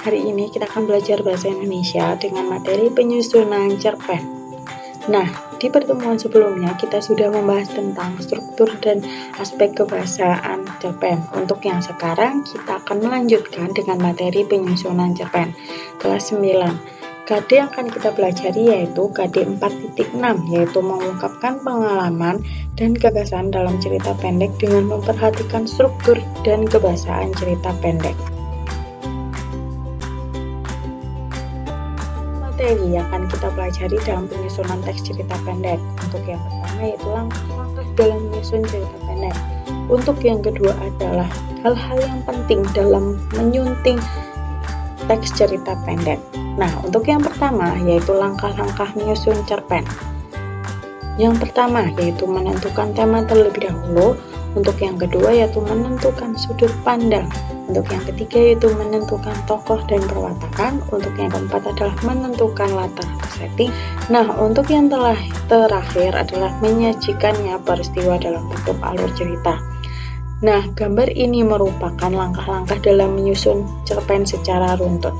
Hari ini kita akan belajar bahasa Indonesia dengan materi penyusunan cerpen. Nah, di pertemuan sebelumnya kita sudah membahas tentang struktur dan aspek kebahasaan cerpen. Untuk yang sekarang kita akan melanjutkan dengan materi penyusunan cerpen kelas 9. KD yang akan kita pelajari yaitu KD 4.6, yaitu mengungkapkan pengalaman dan gagasan dalam cerita pendek dengan memperhatikan struktur dan kebahasaan cerita pendek. Materi yang akan kita pelajari dalam penyusunan teks cerita pendek. Untuk yang pertama yaitu langkah-langkah dalam menyusun cerita pendek. Untuk yang kedua adalah hal-hal yang penting dalam menyunting teks cerita pendek. Nah, untuk yang pertama yaitu langkah-langkah menyusun cerpen. Yang pertama yaitu menentukan tema terlebih dahulu. Untuk yang kedua yaitu menentukan sudut pandang. Untuk yang ketiga yaitu menentukan tokoh dan perwatakan. Untuk yang keempat adalah menentukan latar setting. Nah, untuk yang terakhir adalah menyajikannya peristiwa dalam bentuk alur cerita. Nah, gambar ini merupakan langkah-langkah dalam menyusun cerpen secara runtut.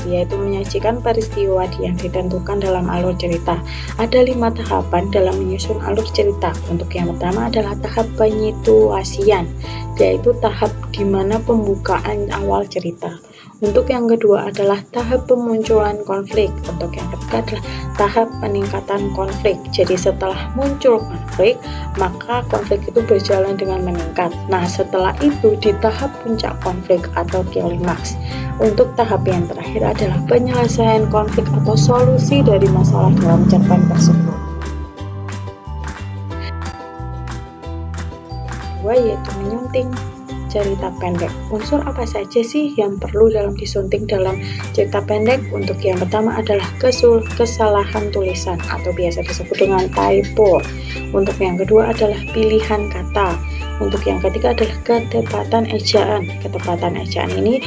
Yaitu menyajikan peristiwa yang ditentukan dalam alur cerita. Ada 5 tahapan dalam menyusun alur cerita. Untuk yang pertama adalah tahap penyituasian, yaitu tahap di mana pembukaan awal cerita. Untuk yang kedua adalah tahap pemunculan konflik. Untuk yang ketiga adalah tahap peningkatan konflik. Jadi setelah muncul konflik, maka konflik itu berjalan dengan meningkat. Nah, setelah itu di tahap puncak konflik atau klimaks. Untuk tahap yang terakhir adalah penyelesaian konflik atau solusi dari masalah dalam cerpen tersebut. Kedua yaitu menyunting cerita pendek. Unsur apa saja sih yang perlu dalam disunting dalam cerita pendek? Untuk yang pertama adalah kesalahan tulisan atau biasa disebut dengan typo. Untuk yang kedua adalah pilihan kata. Untuk yang ketiga adalah ketepatan ejaan. Ketepatan ejaan ini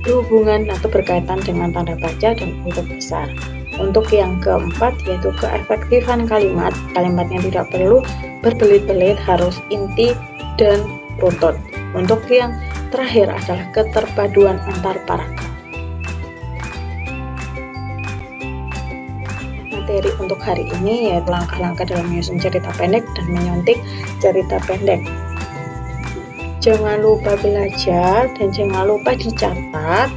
berhubungan atau berkaitan dengan tanda baca dan huruf besar. Untuk yang keempat yaitu keefektifan kalimat. Kalimatnya tidak perlu berbelit-belit, harus inti dan runtut. Untuk yang terakhir adalah keterpaduan antar paragraf. Materi untuk hari ini yaitu langkah-langkah dalam menyusun cerita pendek dan menyunting cerita pendek. Jangan lupa belajar dan jangan lupa dicatat.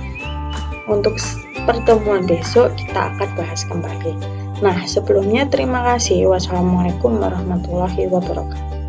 Untuk pertemuan besok kita akan bahas kembali. Nah, sebelumnya terima kasih. Wassalamualaikum warahmatullahi wabarakatuh.